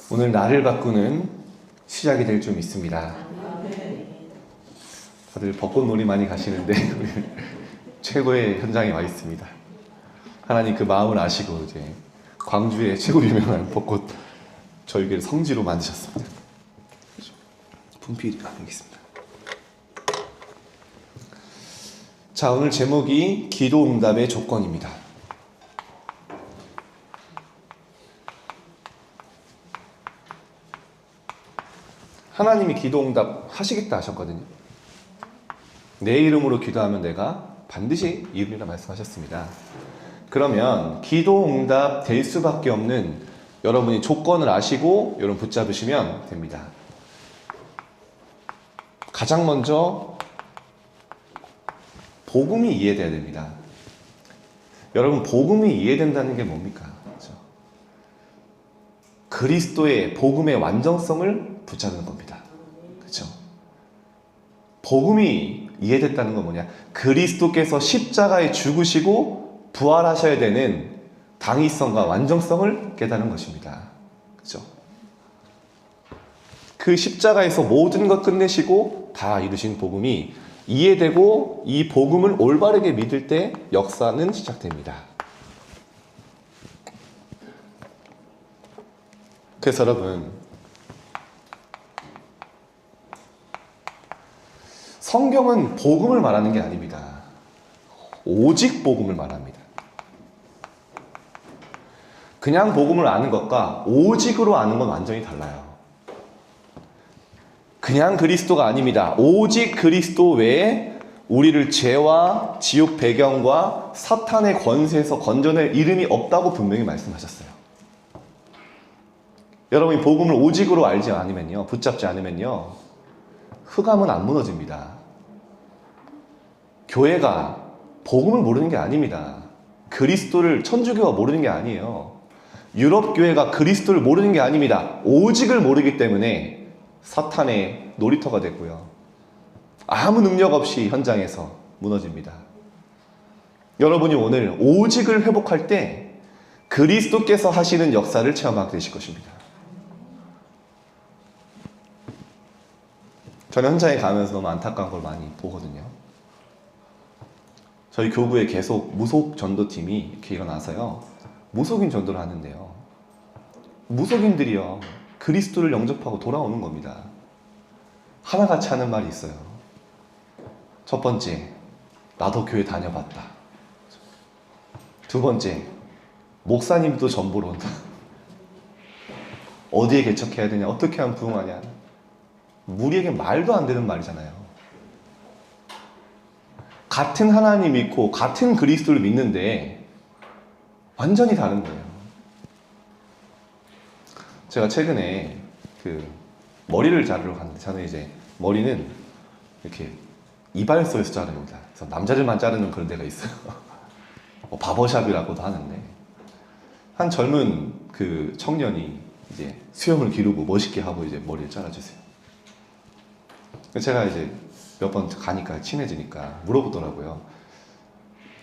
오늘 나를 바꾸는 시작이 될 줄 믿습니다. 다들 벚꽃놀이 많이 가시는데 우리 최고의 현장에 와 있습니다. 하나님 그 마음을 아시고 이제 광주의 최고 유명한 벚꽃 절기를 성지로 만드셨습니다. 분필이 여기 있습니다. 자, 오늘 제목이 기도응답의 조건입니다. 하나님이 기도응답 하시겠다 하셨거든요. 내 이름으로 기도하면 내가 반드시 이루리라 말씀하셨습니다. 그러면 기도응답 될 수밖에 없는 여러분이 조건을 아시고 여러분 붙잡으시면 됩니다. 가장 먼저 복음이 이해돼야 됩니다. 여러분, 복음이 이해된다는 게 뭡니까? 그렇죠? 그리스도의 복음의 완전성을 붙잡는 겁니다. 그렇죠? 복음이 이해됐다는 건 뭐냐? 그리스도께서 십자가에 죽으시고 부활하셔야 되는 당위성과 완전성을 깨닫는 것입니다. 그렇죠? 그 십자가에서 모든 것 끝내시고 다 이루신 복음이 이해되고 이 복음을 올바르게 믿을 때 역사는 시작됩니다. 그래서 여러분, 성경은 복음을 말하는 게 아닙니다. 오직 복음을 말합니다. 그냥 복음을 아는 것과 오직으로 아는 건 완전히 달라요. 그냥 그리스도가 아닙니다. 오직 그리스도 외에 우리를 죄와 지옥 배경과 사탄의 권세에서 건져낼 이름이 없다고 분명히 말씀하셨어요. 여러분이 복음을 오직으로 알지 않으면요, 붙잡지 않으면요, 흑암은 안 무너집니다. 교회가 복음을 모르는 게 아닙니다. 그리스도를, 천주교가 모르는 게 아니에요. 유럽 교회가 그리스도를 모르는 게 아닙니다. 오직을 모르기 때문에 사탄의 놀이터가 됐고요. 아무 능력 없이 현장에서 무너집니다. 여러분이 오늘 오직을 회복할 때 그리스도께서 하시는 역사를 체험하게 되실 것입니다. 저는 현장에 가면서 너무 안타까운 걸 많이 보거든요. 저희 교구에 계속 무속 전도팀이 이렇게 일어나서요, 무속인 전도를 하는데요, 무속인들이요, 그리스도를 영접하고 돌아오는 겁니다. 하나같이 하는 말이 있어요. 첫 번째, 나도 교회 다녀봤다. 두 번째, 목사님도 전보러 온다. 어디에 개척해야 되냐, 어떻게 하면 부흥하냐. 우리에게 말도 안 되는 말이잖아요. 같은 하나님 믿고 같은 그리스도를 믿는데 완전히 다른 거예요. 제가 최근에 머리를 자르러 갔는데, 저는 이제 머리는 이렇게 이발소에서 자릅니다. 그래서 남자들만 자르는 그런 데가 있어요. 바버샵이라고도 하는데, 한 젊은 그 청년이 이제 수염을 기르고 멋있게 하고 이제 머리를 잘라주세요. 제가 이제 몇 번 가니까 친해지니까 물어보더라고요.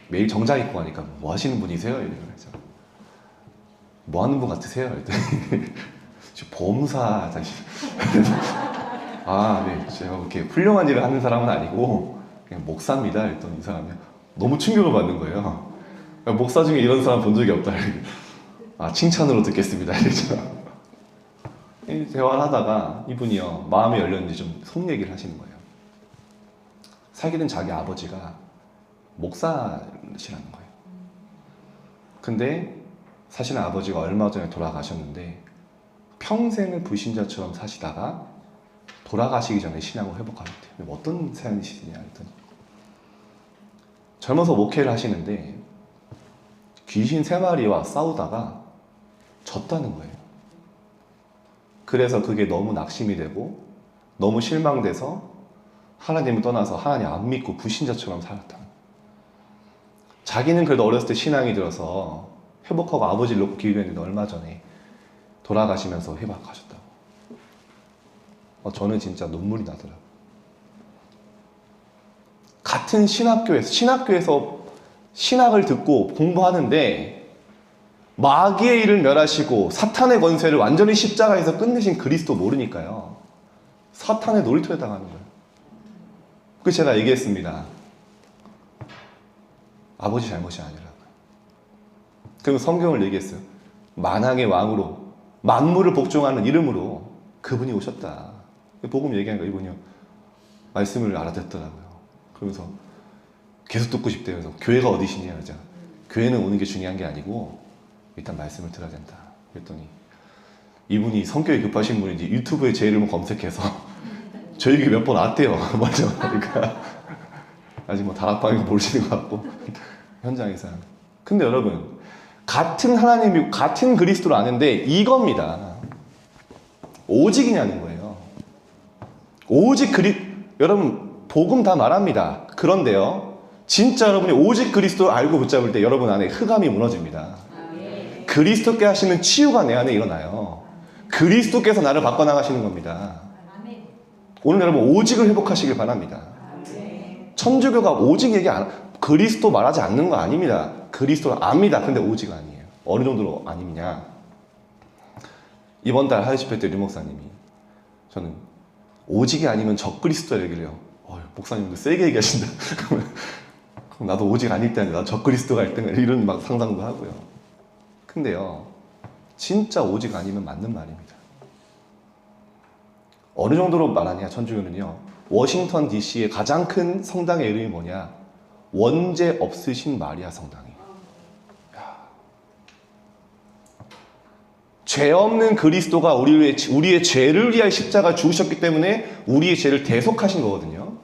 매일 정장 입고 가니까 뭐 하시는 분이세요? 이러면서 뭐 하는 분 같으세요? 이랬더니 보험사 다니시는. 아, 네, 제가 그렇게 훌륭한 일을 하는 사람은 아니고 그냥 목사입니다. 이랬더니 이 사람이 너무 충격을 받는 거예요. 목사 중에 이런 사람 본 적이 없다. 아, 칭찬으로 듣겠습니다. 이랬죠. 대화를 하다가 이분이요, 마음이 열렸는지 좀 속 얘기를 하시는 거예요. 사귀는 자기 아버지가 목사시라는 거예요. 근데 사실은 아버지가 얼마 전에 돌아가셨는데 평생을 불신자처럼 사시다가 돌아가시기 전에 신앙을 회복하셨대요. 어떤 사연이시냐 했더니, 젊어서 목회를 하시는데 귀신 3마리와 싸우다가 졌다는 거예요. 그래서 그게 너무 낙심이 되고 너무 실망돼서 하나님을 떠나서 하나님 안 믿고 불신자처럼 살았다. 자기는 그래도 어렸을 때 신앙이 들어서 회복하고 아버지를 놓고 기도했는데 얼마 전에 돌아가시면서 회복하셨다고. 저는 진짜 눈물이 나더라고요. 같은 신학교에서 신학을 듣고 공부하는데 마귀의 일을 멸하시고 사탄의 권세를 완전히 십자가에서 끝내신 그리스도 모르니까요. 사탄의 놀이터에 당하는 거예요. 그래서 제가 얘기했습니다. 아버지 잘못이 아니라고요. 그리고 성경을 얘기했어요. 만왕의 왕으로 만물을 복종하는 이름으로 그분이 오셨다. 복음 얘기하니까 이분이요. 말씀을 알아듣더라고요. 그러면서 계속 듣고 싶대요. 그래서 교회가 어디시냐 그러자. 교회는 오는 게 중요한 게 아니고 일단 말씀을 들어야 된다. 그랬더니 이분이 성격이 급하신 분인지 유튜브에 제 이름을 검색해서 저희 교회 몇 번 왔대요. 먼저 하니까 아직 뭐 다락방에서 모르시는 것 같고 현장에서. 근데 여러분 같은 하나님이고 같은 그리스도를 아는데 이겁니다. 오직이냐는 거예요. 오직 여러분 복음 다 말합니다. 그런데요 진짜 여러분이 오직 그리스도를 알고 붙잡을 때 여러분 안에 흑암이 무너집니다. 그리스도께 하시는 치유가 내 안에 일어나요. 그리스도께서 나를 바꿔나가시는 겁니다. 오늘 여러분 오직을 회복하시길 바랍니다. 천주교가 오직 얘기 그리스도 말하지 않는 거 아닙니다. 그리스도를 압니다. 근데 오직 아니에요. 어느 정도로 아니냐. 이번 달 하이 집회 때 류 목사님이 저는 오직이 아니면 적그리스도 얘기를 해요. 목사님도 세게 얘기하신다. 그럼 나도 오직 아닐 때 아니라 적그리스도가 1등 이런 막 상상도 하고요. 근데요 진짜 오직 아니면 맞는 말입니다. 어느 정도로 말하냐 천주교는요. 워싱턴 DC의 가장 큰 성당의 이름이 뭐냐? 원죄 없으신 마리아 성당이에요. 죄 없는 그리스도가 우리의 죄를 위하여 십자가 죽으셨기 때문에 우리의 죄를 대속하신 거거든요.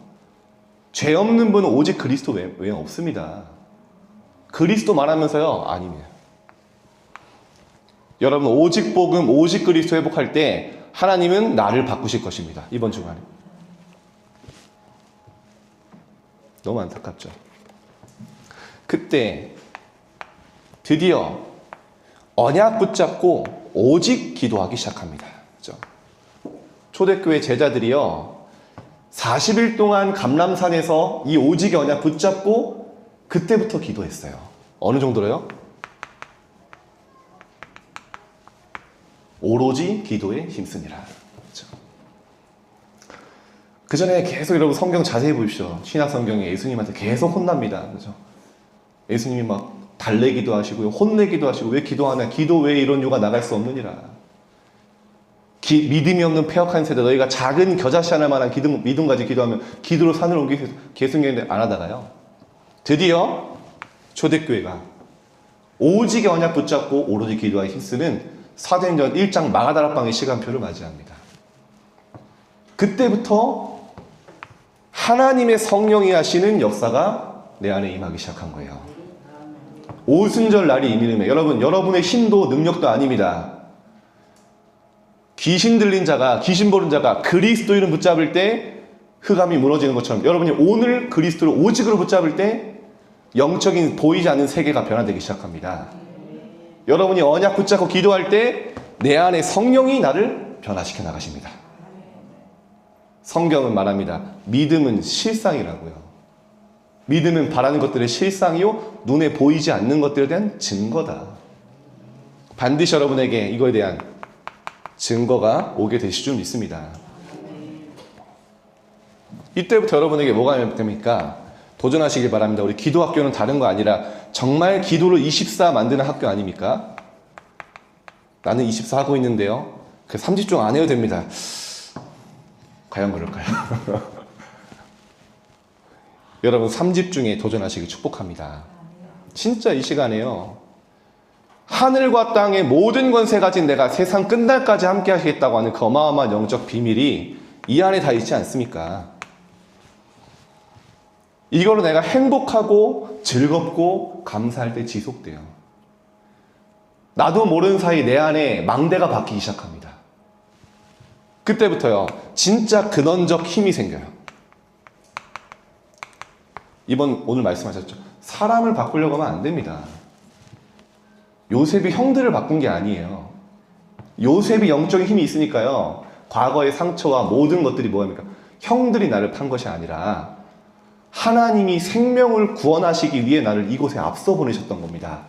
죄 없는 분은 오직 그리스도 외에 없습니다. 그리스도 말하면서요 아닙니다. 여러분 오직 복음 오직 그리스도 회복할 때 하나님은 나를 바꾸실 것입니다. 이번 주간에. 너무 안타깝죠. 그때 드디어 언약 붙잡고 오직 기도하기 시작합니다. 그렇죠? 초대교회 제자들이요 40일 동안 감람산에서 이 오직의 언약 붙잡고 그때부터 기도했어요. 어느 정도로요? 오로지 기도에 힘쓰니라. 그렇죠? 그 전에 계속 여러분 성경 자세히 보십시오. 신약 성경에 예수님한테 계속 혼납니다. 그렇죠? 예수님이 막 달래기도 하시고요, 혼내기도 하시고 왜 기도하냐? 기도 외에 이런 유가 나갈 수 없느니라. 믿음이 없는 패역한 세대 너희가 작은 겨자씨 하나만한 믿음 가지고 기도하면 기도로 산을 옮기기 계승했는데 안 하다가요. 드디어 초대교회가 오직의 언약 붙잡고 오로지 기도하에 힘쓰는 사도행전 1장 마가다락방의 시간표를 맞이합니다. 그때부터 하나님의 성령이 하시는 역사가 내 안에 임하기 시작한 거예요. 오순절 날이 이르매 여러분의 힘도 능력도 아닙니다. 귀신 들린 자가 귀신 보는 자가 그리스도 이름 붙잡을 때 흑암이 무너지는 것처럼 여러분이 오늘 그리스도를 오직으로 붙잡을 때 영적인 보이지 않는 세계가 변화되기 시작합니다. 여러분이 언약 붙잡고 기도할 때 내 안에 성령이 나를 변화시켜 나가십니다. 성경은 말합니다. 믿음은 실상이라고요. 믿음은 바라는 것들의 실상이요 눈에 보이지 않는 것들에 대한 증거다. 반드시 여러분에게 이거에 대한 증거가 오게 되실 줄 믿습니다. 이때부터 여러분에게 뭐가 됩니까? 도전하시길 바랍니다. 우리 기도학교는 다른 거 아니라 정말 기도를 24 만드는 학교 아닙니까? 나는 24 하고 있는데요. 그 3집중 안 해도 됩니다. 과연 그럴까요? 여러분 3집중에 도전하시길 축복합니다. 진짜 이 시간에요. 하늘과 땅의 모든 권세 가진 내가 세상 끝날까지 함께 하시겠다고 하는 그 어마어마한 영적 비밀이 이 안에 다 있지 않습니까? 이걸로 내가 행복하고 즐겁고 감사할 때 지속돼요. 나도 모르는 사이 내 안에 망대가 바뀌기 시작합니다. 그때부터요 진짜 근원적 힘이 생겨요. 오늘 말씀하셨죠. 사람을 바꾸려고 하면 안 됩니다. 요셉이 형들을 바꾼 게 아니에요. 요셉이 영적인 힘이 있으니까요. 과거의 상처와 모든 것들이 뭐합니까? 형들이 나를 판 것이 아니라 하나님이 생명을 구원하시기 위해 나를 이곳에 앞서 보내셨던 겁니다.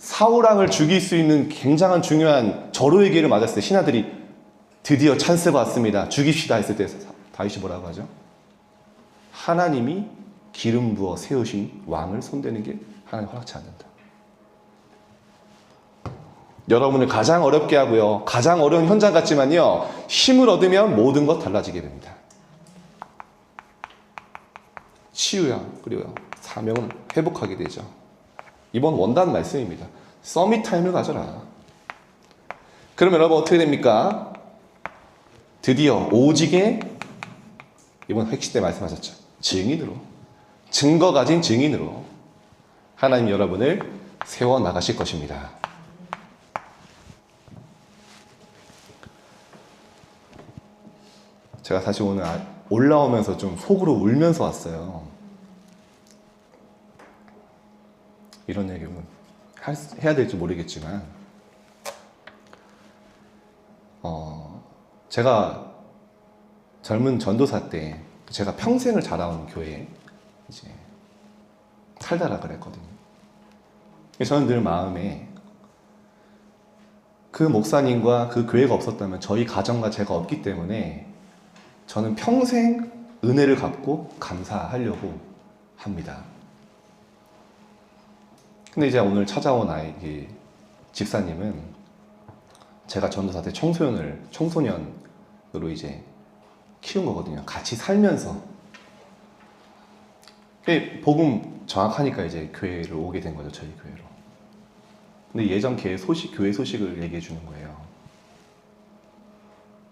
사울왕을 죽일 수 있는 굉장한 중요한 절호의 기회를 맞았을 때 신하들이 드디어 찬스가 왔습니다. 죽입시다 했을 때 다윗이 뭐라고 하죠? 하나님이 기름 부어 세우신 왕을 손대는 게 하나님 허락치 않는다. 여러분을 가장 어렵게 하고요. 가장 어려운 현장 같지만요. 힘을 얻으면 모든 것 달라지게 됩니다. 치유야 그리고 사명은 회복하게 되죠. 이번 원단 말씀입니다. 서밋 타임을 가져라. 그러면 여러분 어떻게 됩니까? 드디어 오직의 이번 핵시 때 말씀하셨죠. 증인으로 증거 가진 증인으로 하나님 여러분을 세워 나가실 것입니다. 제가 사실 오늘 올라오면서 좀 속으로 울면서 왔어요. 이런 얘기는 해야 될지 모르겠지만 제가 젊은 전도사 때 제가 평생을 자라온 교회에 이제 살다라 그랬거든요. 저는 늘 마음에 그 목사님과 그 교회가 없었다면 저희 가정과 제가 없기 때문에 저는 평생 은혜를 갚고 감사하려고 합니다. 근데 이제 오늘 찾아온 아이 집사님은 제가 전도사 때 청소년으로 이제 키운 거거든요. 같이 살면서. 복음 정확하니까 이제 교회를 오게 된 거죠, 저희 교회로. 근데 예전 교회 소식을 얘기해 주는 거예요.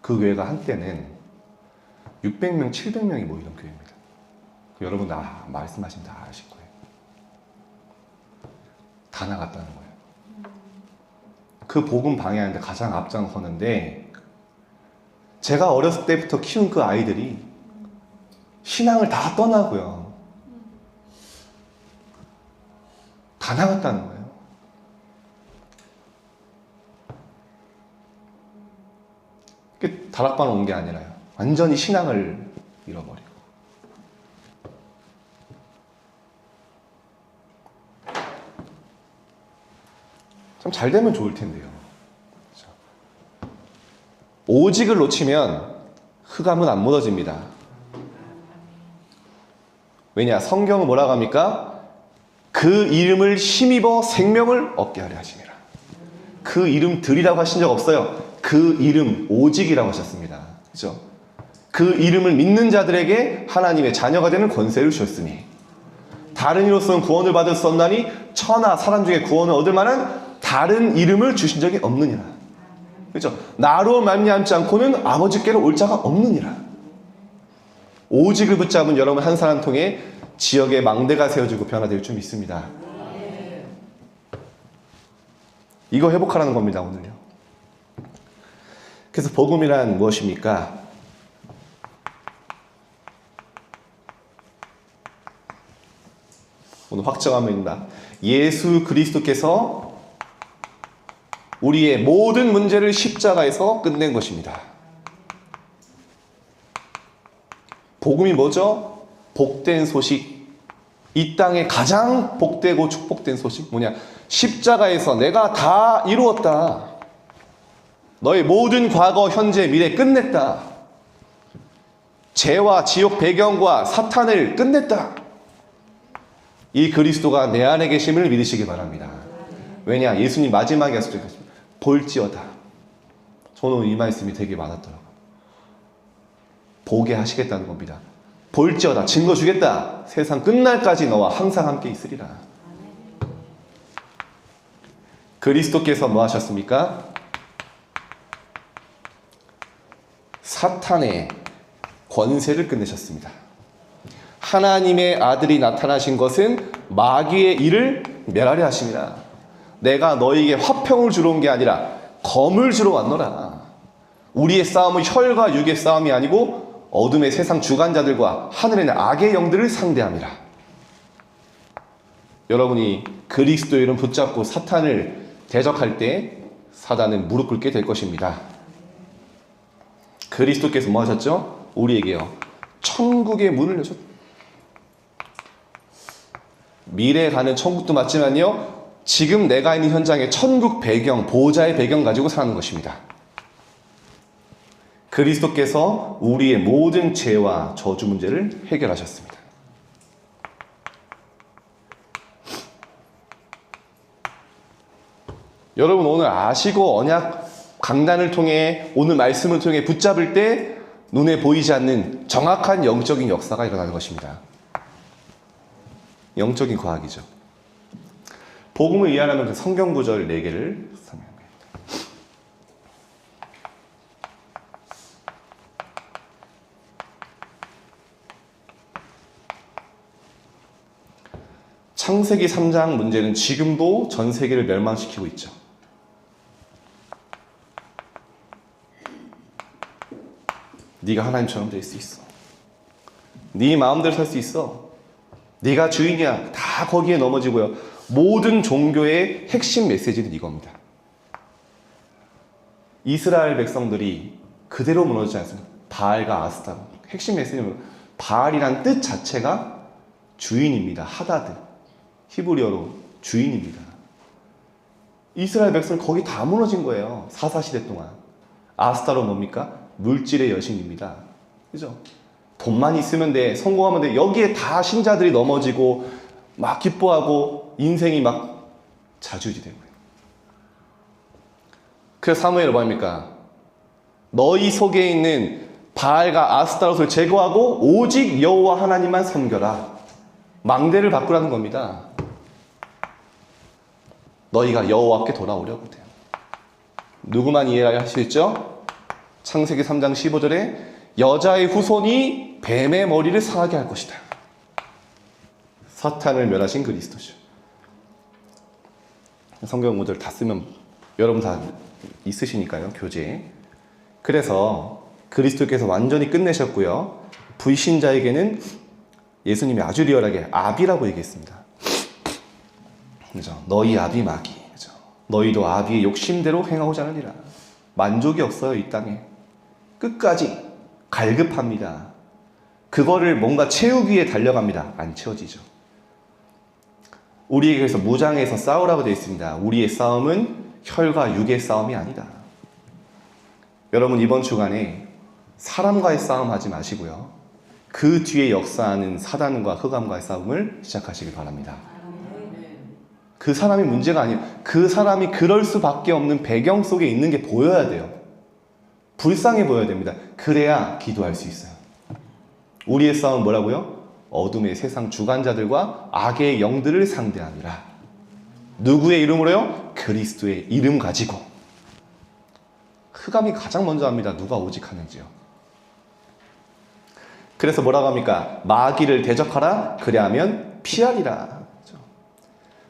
그 교회가 한때는 600명, 700명이 모이던 교회입니다. 여러분 말씀하시면 다 아실 거예요. 다 나갔다는 거예요. 그 복음 방해하는데 가장 앞장서는데 제가 어렸을 때부터 키운 그 아이들이 신앙을 다 떠나고요. 다 나갔다는 거예요. 다락방 온 게 아니라요. 완전히 신앙을 잃어버리고. 참 잘 되면 좋을 텐데요. 그렇죠? 오직을 놓치면 흑암은 안 묻어집니다. 왜냐? 성경은 뭐라고 합니까? 그 이름을 힘입어 생명을 얻게 하려 하시니라. 그 이름 들이라고 하신 적 없어요. 그 이름 오직이라고 하셨습니다. 그렇죠? 그 이름을 믿는 자들에게 하나님의 자녀가 되는 권세를 주셨으니 다른 이로서는 구원을 받을 수 없나니 천하 사람 중에 구원을 얻을 만한 다른 이름을 주신 적이 없느니라. 그렇죠? 나로 말미암지 않고는 아버지께로 올 자가 없느니라. 오직을 붙잡은 여러분 한 사람 통해 지역의 망대가 세워지고 변화될 줄 믿습니다. 이거 회복하라는 겁니다, 오늘요. 그래서 복음이란 무엇입니까? 오늘 확정합니다. 예수 그리스도께서 우리의 모든 문제를 십자가에서 끝낸 것입니다. 복음이 뭐죠? 복된 소식. 이 땅에 가장 복되고 축복된 소식 뭐냐? 십자가에서 내가 다 이루었다. 너의 모든 과거, 현재, 미래 끝냈다. 죄와 지옥 배경과 사탄을 끝냈다. 이 그리스도가 내 안에 계심을 믿으시기 바랍니다. 왜냐? 예수님 마지막에 하셨죠. 볼지어다. 저는 이 말씀이 되게 많았더라고요. 보게 하시겠다는 겁니다. 볼지어다. 증거 주겠다. 세상 끝날까지 너와 항상 함께 있으리라. 그리스도께서 뭐 하셨습니까? 사탄의 권세를 끝내셨습니다. 하나님의 아들이 나타나신 것은 마귀의 일을 멸하려 하심이라. 내가 너에게 화평을 주러 온 게 아니라 검을 주러 왔노라. 우리의 싸움은 혈과 육의 싸움이 아니고 어둠의 세상 주관자들과 하늘에 있는 악의 영들을 상대함이라. 여러분이 그리스도의 이름 붙잡고 사탄을 대적할 때 사단은 무릎 꿇게 될 것입니다. 그리스도께서 뭐 하셨죠? 우리에게요. 천국의 문을 여셨다. 미래에 가는 천국도 맞지만요. 지금 내가 있는 현장의 천국 배경, 보호자의 배경 가지고 사는 것입니다. 그리스도께서 우리의 모든 죄와 저주 문제를 해결하셨습니다. 여러분 오늘 아시고 언약 강단을 통해 오늘 말씀을 통해 붙잡을 때 눈에 보이지 않는 정확한 영적인 역사가 일어나는 것입니다. 영적인 과학이죠. 복음을 이해하려면 그 성경 구절 4개를 설명합니다. 창세기 3장 문제는 지금도 전 세계를 멸망시키고 있죠. 네가 하나님처럼 될 수 있어. 네 마음대로 살 수 있어. 네가 주인이야. 다 거기에 넘어지고요. 모든 종교의 핵심 메시지는 이겁니다. 이스라엘 백성들이 그대로 무너지지 않습니다. 바알과 아스타로. 핵심 메시지는 바알이란 뜻 자체가 주인입니다. 하다드. 히브리어로 주인입니다. 이스라엘 백성 거기 다 무너진 거예요. 사사시대 동안. 아스타로 뭡니까? 물질의 여신입니다. 그죠? 돈만 있으면 돼. 성공하면 돼. 여기에 다 신자들이 넘어지고 막 기뻐하고 인생이 막 자주지되고요. 그래서 사무엘은 뭐합니까? 너희 속에 있는 바알과 아스타롯을 제거하고 오직 여호와 하나님만 섬겨라. 망대를 바꾸라는 겁니다. 너희가 여호와께 돌아오려고 돼요. 누구만 이해하시겠죠? 창세기 3장 15절에 여자의 후손이 뱀의 머리를 상하게 할 것이다. 사탄을 멸하신 그리스도죠. 성경 구절 다 쓰면 여러분 다 있으시니까요. 교재에. 그래서 그리스도께서 완전히 끝내셨고요. 불신자에게는 예수님이 아주 리얼하게 아비라고 얘기했습니다. 그죠? 너희 아비 마귀. 그죠? 너희도 아비의 욕심대로 행하고자 하느니라. 만족이 없어요, 이 땅에. 끝까지 갈급합니다. 그거를 뭔가 채우기 위해 달려갑니다. 안 채워지죠. 우리에게 그래서 무장해서 싸우라고 되어 있습니다. 우리의 싸움은 혈과 육의 싸움이 아니다. 여러분 이번 주간에 사람과의 싸움 하지 마시고요. 그 뒤에 역사하는 사단과 흑암과의 싸움을 시작하시길 바랍니다. 그 사람이 문제가 아니에요. 그 사람이 그럴 수밖에 없는 배경 속에 있는 게 보여야 돼요. 불쌍해 보여야 됩니다. 그래야 기도할 수 있어요. 우리의 싸움은 뭐라고요? 어둠의 세상 주관자들과 악의 영들을 상대하니라. 누구의 이름으로요? 그리스도의 이름 가지고. 흑암이 가장 먼저 합니다. 누가 오직 하는지요. 그래서 뭐라고 합니까? 마귀를 대적하라. 그래야면 피하리라.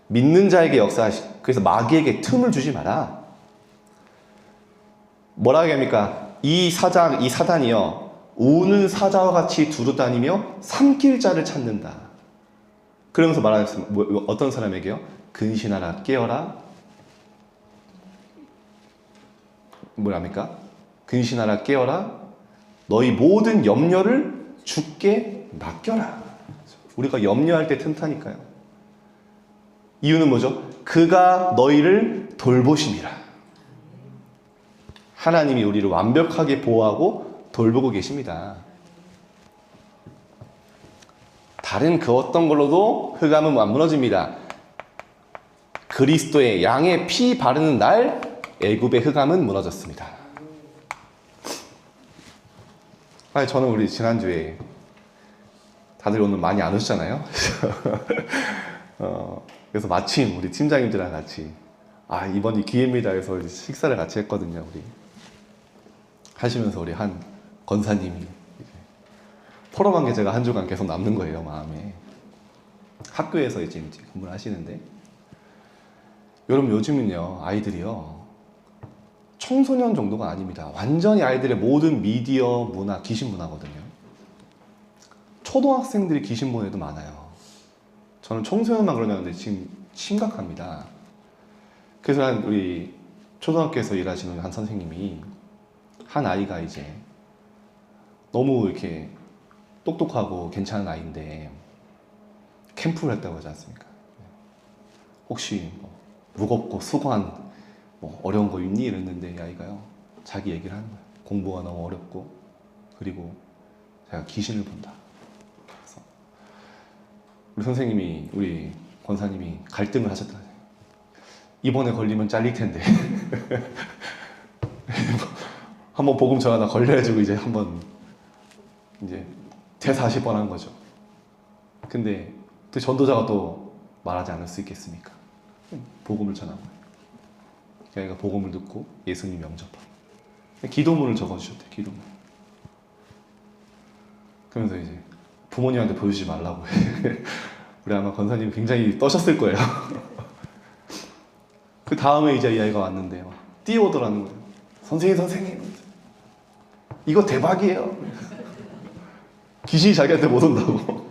믿는 자에게 역사하시. 그래서 마귀에게 틈을 주지 마라. 뭐라고 합니까? 이 사단이요. 우는 사자와 같이 두루다니며 삼킬 자를 찾는다. 그러면서 말하겠습니다. 어떤 사람에게요? 근신하라, 깨어라. 뭐랍니까? 근신하라, 깨어라. 너희 모든 염려를 주께 맡겨라. 우리가 염려할 때 틈타니까요. 이유는 뭐죠? 그가 너희를 돌보심이라. 하나님이 우리를 완벽하게 보호하고 돌보고 계십니다. 다른 그 어떤 걸로도 흑암은 안 무너집니다. 그리스도의 양의 피 바르는 날 애굽의 흑암은 무너졌습니다. 아니, 저는 우리 지난주에 다들 오늘 많이 안 오셨잖아요. 그래서 마침 우리 팀장님들이랑 같이 이번이 기회입니다 해서 식사를 같이 했거든요. 우리 하시면서 우리 한 권사님이 포럼한 게 제가 한 주간 계속 남는 거예요, 마음에. 학교에서 이제 근무를 하시는데, 여러분 요즘은요 아이들이요 청소년 정도가 아닙니다. 완전히 아이들의 모든 미디어 문화, 귀신 문화거든요. 초등학생들이 귀신 문화에도 많아요. 저는 청소년만 그러냐는데 지금 심각합니다. 그래서 우리 초등학교에서 일하시는 한 선생님이 한 아이가 이제 너무 이렇게 똑똑하고 괜찮은 아이인데 캠프를 했다고 하지 않습니까? 혹시 무겁고 수고한 뭐 어려운 거 있니? 이랬는데 이 아이가요, 자기 얘기를 하는 거예요. 공부가 너무 어렵고, 그리고 제가 귀신을 본다. 그래서 우리 선생님이, 우리 권사님이 갈등을 하셨다. 이번에 걸리면 잘릴 텐데 한번 복음 전하다 걸려가지고 이제 한번 이제 되사십 번 한 거죠. 근데 그 전도자가 또 말하지 않을 수 있겠습니까? 복음을 전한 거예요. 걔가 복음을 듣고 예수님 영접하고 기도문을 적어주셨대. 기도문. 그러면서 이제 부모님한테 보여주지 말라고 우리 아마 권사님 굉장히 떠셨을 거예요. 그 다음에 이제 이 아이가 왔는데 막 뛰어오더라는 거예요. 선생님 이거 대박이에요. 귀신이 자기한테 못 온다고.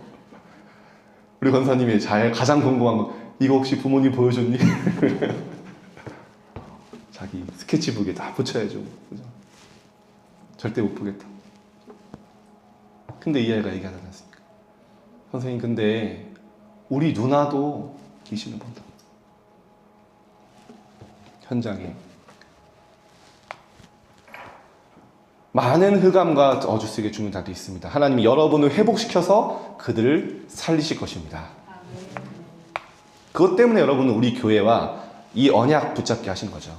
우리 권사님이 가장 궁금한 거, 이거 혹시 부모님 보여줬니? 자기 스케치북에 다 붙여야죠. 그죠? 절대 못 보겠다. 근데 이 아이가 얘기하지 않았습니까? 선생님, 근데 우리 누나도 귀신을 본다. 현장에 많은 흑암과 어주스에게 죽는 자들이 있습니다. 하나님이 여러분을 회복시켜서 그들을 살리실 것입니다. 그것 때문에 여러분은 우리 교회와 이 언약 붙잡게 하신 거죠.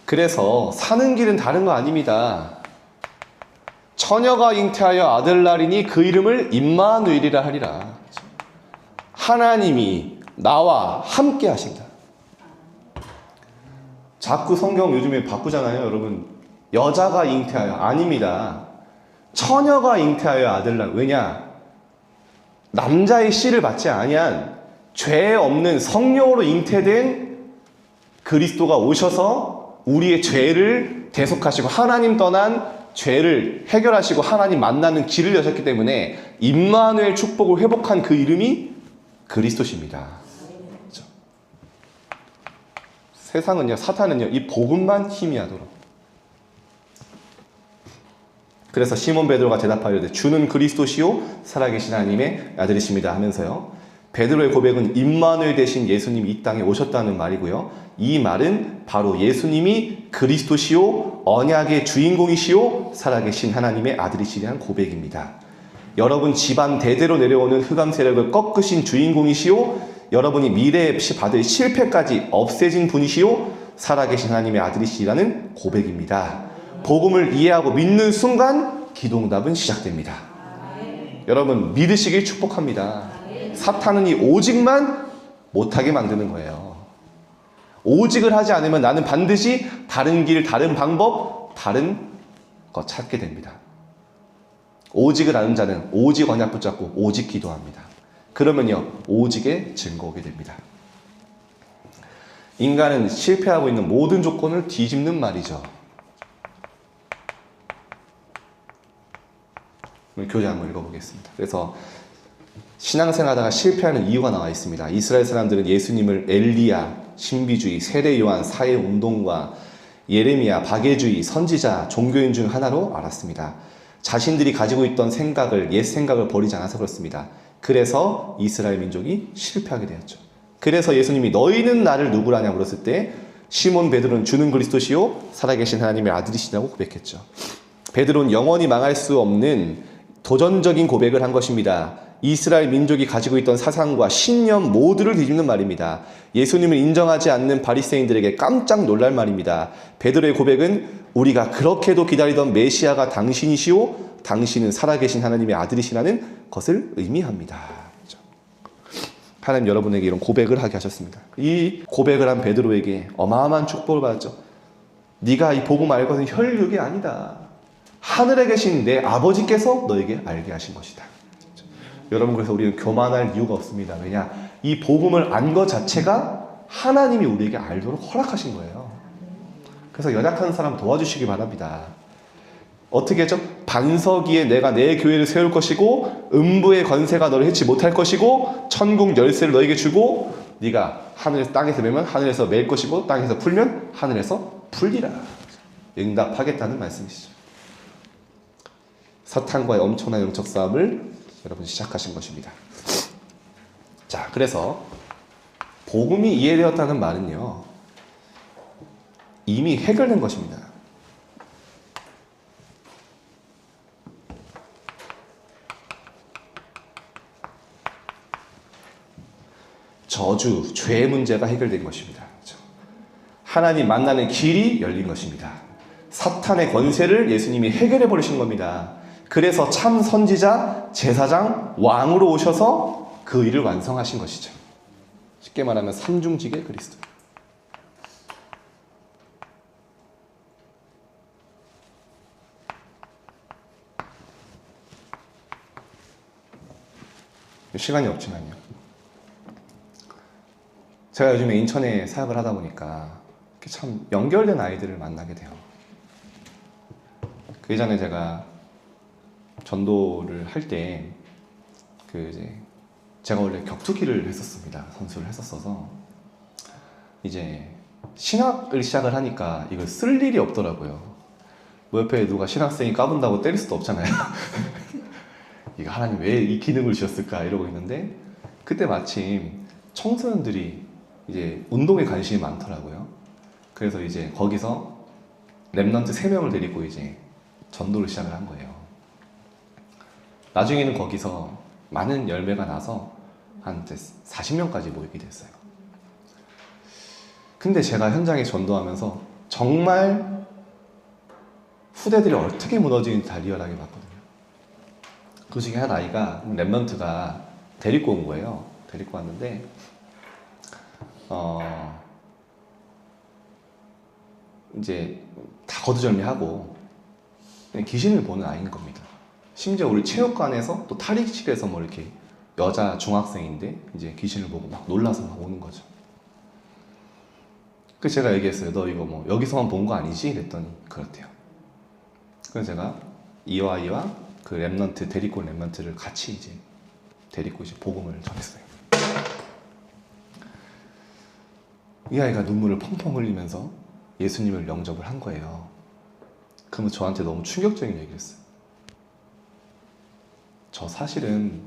그래서 사는 길은 다른 거 아닙니다. 처녀가 잉태하여 아들 낳으리니 그 이름을 임마누엘이라 하리라. 하나님이 나와 함께 하신다. 자꾸 성경 요즘에 바꾸잖아요, 여러분. 여자가 잉태하여, 아닙니다. 처녀가 잉태하여 아들 낳으리니. 왜냐? 남자의 씨를 받지 아니한 죄 없는 성령으로 잉태된 그리스도가 오셔서 우리의 죄를 대속하시고 하나님 떠난 죄를 해결하시고 하나님 만나는 길을 여셨기 때문에 임마누엘 축복을 회복한 그 이름이 그리스도십니다. 그렇죠? 세상은요, 사탄은요, 이 복음만 희미하도록. 그래서 시몬 베드로가 대답하려되 주는 그리스도시요 살아계신 하나님의 아들이십니다 하면서요, 베드로의 고백은 임마누엘 대신 예수님이 이 땅에 오셨다는 말이고요, 이 말은 바로 예수님이 그리스도시요 언약의 주인공이시요 살아계신 하나님의 아들이시라는 고백입니다. 여러분 집안 대대로 내려오는 흑암 세력을 꺾으신 주인공이시요, 여러분이 미래에 받을 실패까지 없애진 분이시요 살아계신 하나님의 아들이시라는 고백입니다. 복음을 이해하고 믿는 순간 기도응답은 시작됩니다. 여러분 믿으시길 축복합니다. 사탄은 이 오직만 못하게 만드는 거예요. 오직을 하지 않으면 나는 반드시 다른 길, 다른 방법, 다른 거 찾게 됩니다. 오직을 아는 자는 오직 언약 붙잡고 오직 기도합니다. 그러면요, 오직에 증거오게 됩니다. 인간은 실패하고 있는 모든 조건을 뒤집는 말이죠. 교재 한번 읽어보겠습니다. 그래서 신앙생활하다가 실패하는 이유가 나와 있습니다. 이스라엘 사람들은 예수님을 엘리야, 신비주의, 세례 요한, 사회운동가, 예레미야, 박애주의, 선지자, 종교인 중 하나로 알았습니다. 자신들이 가지고 있던 생각을, 옛 생각을 버리지 않아서 그렇습니다. 그래서 이스라엘 민족이 실패하게 되었죠. 그래서 예수님이 너희는 나를 누구라냐 물었을 때 시몬 베드로는 주는 그리스도시요 살아계신 하나님의 아들이시라고 고백했죠. 베드로는 영원히 망할 수 없는 도전적인 고백을 한 것입니다. 이스라엘 민족이 가지고 있던 사상과 신념 모두를 뒤집는 말입니다. 예수님을 인정하지 않는 바리새인들에게 깜짝 놀랄 말입니다. 베드로의 고백은 우리가 그렇게도 기다리던 메시아가 당신이시오, 당신은 살아계신 하나님의 아들이시라는 것을 의미합니다. 하나님 여러분에게 이런 고백을 하게 하셨습니다. 이 고백을 한 베드로에게 어마어마한 축복을 받았죠. 네가 이 복음 알 것은 혈육이 아니다. 하늘에 계신 내 아버지께서 너에게 알게 하신 것이다. 여러분, 그래서 우리는 교만할 이유가 없습니다. 왜냐? 이 복음을 안 것 자체가 하나님이 우리에게 알도록 허락하신 거예요. 그래서 연약한 사람 도와주시기 바랍니다. 어떻게 했죠? 반석 위에 내가 내 교회를 세울 것이고 음부의 권세가 너를 해치 못할 것이고 천국 열쇠를 너에게 주고 네가 하늘에서 땅에서 매면 하늘에서 맬 것이고 땅에서 풀면 하늘에서 풀리라. 응답하겠다는 말씀이시죠. 사탄과의 엄청난 영적 싸움을 여러분 시작하신 것입니다. 자, 그래서 복음이 이해되었다는 말은요, 이미 해결된 것입니다. 저주, 죄의 문제가 해결된 것입니다. 하나님 만나는 길이 열린 것입니다. 사탄의 권세를 예수님이 해결해 버리신 겁니다. 그래서 참 선지자, 제사장, 왕으로 오셔서 그 일을 완성하신 것이죠. 쉽게 말하면 삼중직의 그리스도. 시간이 없지만요, 제가 요즘에 인천에 사역을 하다 보니까 참 연결된 아이들을 만나게 돼요. 그 예전에 제가 전도를 할 때 제가 원래 격투기를 했었습니다. 선수를 했었어서 이제 신학을 시작을 하니까 이걸 쓸 일이 없더라고요. 뭐 옆에 누가 신학생이 까분다고 때릴 수도 없잖아요. 이거 하나님 왜 이 기능을 주셨을까 이러고 있는데, 그때 마침 청소년들이 이제 운동에 관심이 많더라고요. 그래서 이제 거기서 랩넌트 3명을 데리고 이제 전도를 시작을 한 거예요. 나중에는 거기서 많은 열매가 나서 한 40명까지 모이게 됐어요. 근데 제가 현장에 전도하면서 정말 후대들이 어떻게 무너지는지 다 리얼하게 봤거든요. 그 중에 한 아이가 랩넌트가 데리고 온 거예요. 데리고 왔는데 이제 다 거두절미하고 귀신을 보는 아이인 겁니다. 심지어 우리 체육관에서 또 탈의실에서 뭐 이렇게 여자 중학생인데 이제 귀신을 보고 막 놀라서 막 오는 거죠. 그래서 제가 얘기했어요. 너 이거 뭐 여기서만 본 거 아니지? 그랬더니 그렇대요. 그래서 제가 이 아이와 그 랩넌트, 데리고 온 랩넌트를 같이 이제 데리고 이제 복음을 전했어요. 이 아이가 눈물을 펑펑 흘리면서 예수님을 영접을 한 거예요. 그러면 저한테 너무 충격적인 얘기를 했어요. 저 사실은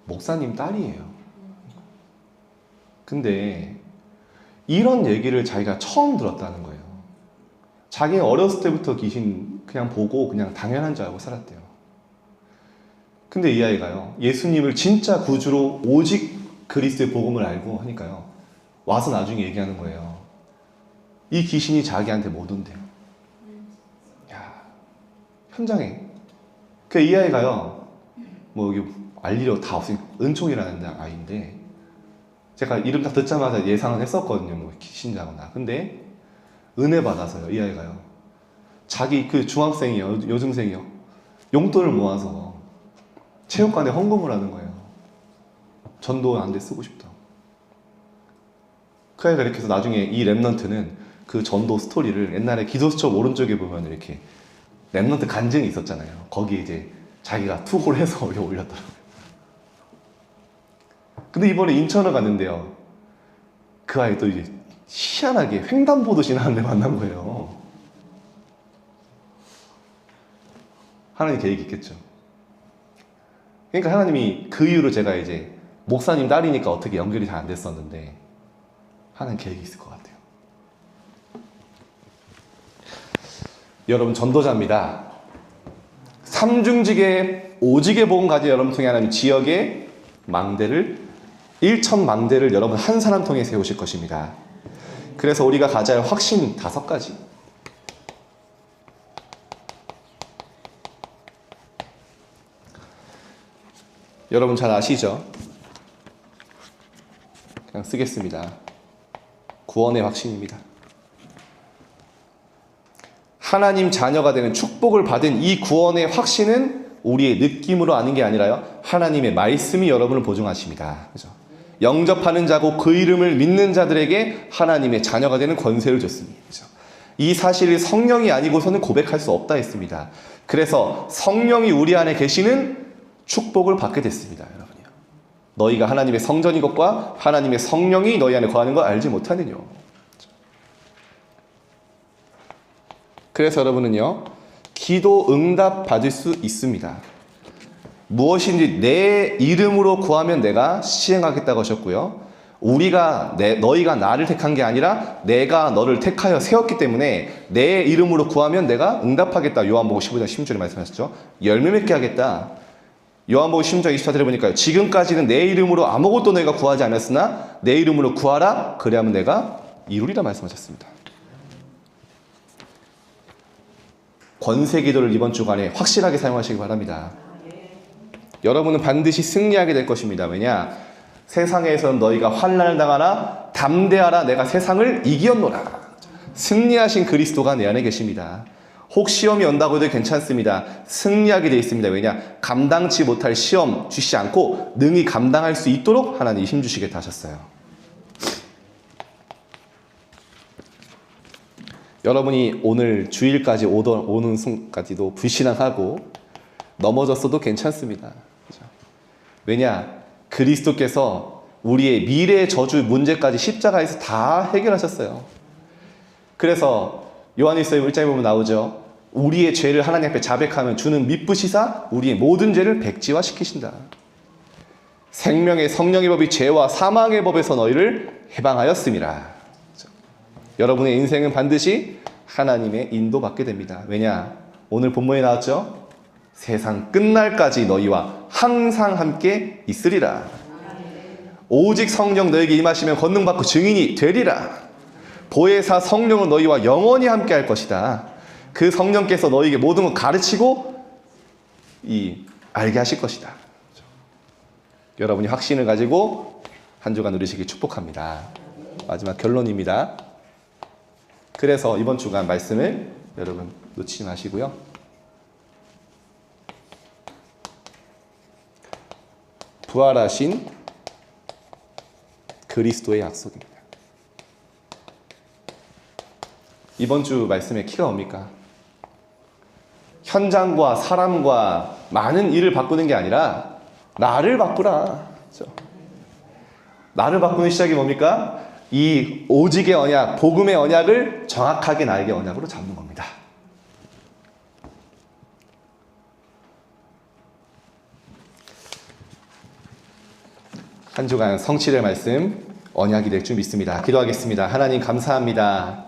목사님 딸이에요. 근데 이런 얘기를 자기가 처음 들었다는 거예요. 자기 어렸을 때부터 귀신 그냥 보고 그냥 당연한 줄 알고 살았대요. 근데 이 아이가요, 예수님을 진짜 구주로 오직 그리스도의 복음을 알고 하니까요, 와서 나중에 얘기하는 거예요. 이 귀신이 자기한테 못 온대요. 야, 현장에. 그 이 아이가요, 뭐 여기 알리려 다 없으니 은총이라는 아이인데, 제가 이름 딱 듣자마자 예상은 했었거든요. 뭐 귀신자거나. 근데 은혜 받아서요, 이 아이가요, 자기 그 중학생이요, 여중생이요, 용돈을 모아서 체육관에 헌금을 하는 거예요. 전도 안 돼 쓰고 싶다. 그 아이가 이렇게 해서 나중에 이 랩넌트는 그 전도 스토리를 옛날에 기도수첩 오른쪽에 보면 이렇게 랩넌트 간증이 있었잖아요. 거기에 이제 자기가 투호를 해서 올렸더라고요. 근데 이번에 인천을 갔는데요, 그 아이 또 이제 희한하게 횡단보도 지나는데 만난 거예요. 하나님 계획이 있겠죠. 그러니까 하나님이 그 이후로 제가 이제 목사님 딸이니까 어떻게 연결이 잘 안 됐었는데 하나님 계획이 있을 것 같아요. 여러분, 전도자입니다. 삼중직의 오직의 복음 가진 여러분 통해 하나님 지역의 망대를, 1,000망대를 여러분 한 사람 통해 세우실 것입니다. 그래서 우리가 가져야 할 확신 5가지. 여러분 잘 아시죠? 그냥 쓰겠습니다. 구원의 확신입니다. 하나님 자녀가 되는 축복을 받은 이 구원의 확신은 우리의 느낌으로 아는 게 아니라요, 하나님의 말씀이 여러분을 보증하십니다. 그죠? 영접하는 자고 그 이름을 믿는 자들에게 하나님의 자녀가 되는 권세를 줬습니다. 그죠? 이 사실을 성령이 아니고서는 고백할 수 없다 했습니다. 그래서 성령이 우리 안에 계시는 축복을 받게 됐습니다. 여러분이요, 너희가 하나님의 성전인 것과 하나님의 성령이 너희 안에 거하는 걸 알지 못하느뇨. 그래서 여러분은요, 기도 응답 받을 수 있습니다. 무엇인지 내 이름으로 구하면 내가 시행하겠다고 하셨고요, 너희가 나를 택한 게 아니라 내가 너를 택하여 세웠기 때문에 내 이름으로 구하면 내가 응답하겠다. 요한복음 15장 16절에 말씀하셨죠. 열매 맺게 하겠다. 요한복음 16장 24절에 보니까요. 지금까지는 내 이름으로 아무것도 너희가 구하지 않았으나 내 이름으로 구하라. 그래야만 내가 이루리라 말씀하셨습니다. 권세 기도를 이번 주간에 확실하게 사용하시기 바랍니다. 여러분은 반드시 승리하게 될 것입니다. 왜냐? 세상에서는 너희가 환난을 당하나 담대하라. 내가 세상을 이기었노라. 승리하신 그리스도가 내 안에 계십니다. 혹 시험이 온다고 해도 괜찮습니다. 승리하게 되어 있습니다. 왜냐? 감당치 못할 시험 주시지 않고 능히 감당할 수 있도록 하나님이 힘주시겠다 하셨어요. 여러분이 오늘 주일까지 오는 순까지도 불신앙하고 넘어졌어도 괜찮습니다. 그렇죠? 왜냐? 그리스도께서 우리의 미래의 저주 문제까지 십자가에서 다 해결하셨어요. 그래서 요한일서 1장에 보면 나오죠. 우리의 죄를 하나님 앞에 자백하면 주는 미쁘시사 우리의 모든 죄를 백지화시키신다. 생명의 성령의 법이 죄와 사망의 법에서 너희를 해방하였음이라. 그렇죠? 여러분의 인생은 반드시 하나님의 인도받게 됩니다. 왜냐? 오늘 본문에 나왔죠. 세상 끝날까지 너희와 항상 함께 있으리라. 오직 성령 너에게 임하시면 권능받고 증인이 되리라. 보혜사 성령은 너희와 영원히 함께 할 것이다. 그 성령께서 너희에게 모든 걸 가르치고 알게 하실 것이다. 여러분이 확신을 가지고 한 주간 누리시길 축복합니다. 마지막 결론입니다. 그래서 이번 주간 말씀을 여러분 놓치지 마시고요. 부활하신 그리스도의 약속입니다. 이번 주 말씀의 키가 뭡니까? 현장과 사람과 많은 일을 바꾸는 게 아니라 나를 바꾸라. 그렇죠? 나를 바꾸는 시작이 뭡니까? 이 오직의 언약, 복음의 언약을 정확하게 나에게 언약으로 잡는 겁니다. 한 주간 성취될 말씀 언약이 될 줄 믿습니다. 기도하겠습니다. 하나님 감사합니다.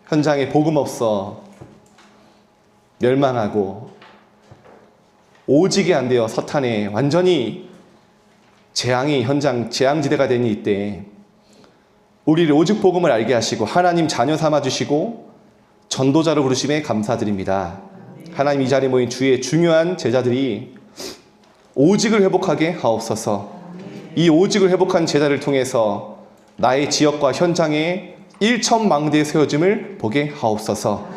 현장에 복음 없어 멸망하고 오직이 안 되어 서탄에 완전히 재앙지대가 되는 이때 우리를 오직 복음을 알게 하시고 하나님 자녀 삼아주시고 전도자로 부르심에 감사드립니다. 하나님 이 자리에 모인 주의 중요한 제자들이 오직을 회복하게 하옵소서. 이 오직을 회복한 제자를 통해서 나의 지역과 현장에 일천망대의 세워짐을 보게 하옵소서.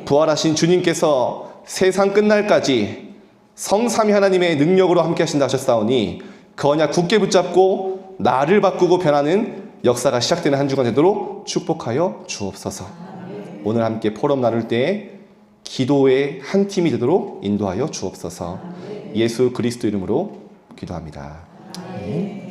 부활하신 주님께서 세상 끝날까지 성삼위 하나님의 능력으로 함께 하신다 하셨사오니 그 언약 굳게 붙잡고 나를 바꾸고 변하는 역사가 시작되는 한 주간 되도록 축복하여 주옵소서. 오늘 함께 포럼 나눌 때 기도의 한 팀이 되도록 인도하여 주옵소서. 예수 그리스도 이름으로 기도합니다. 아멘.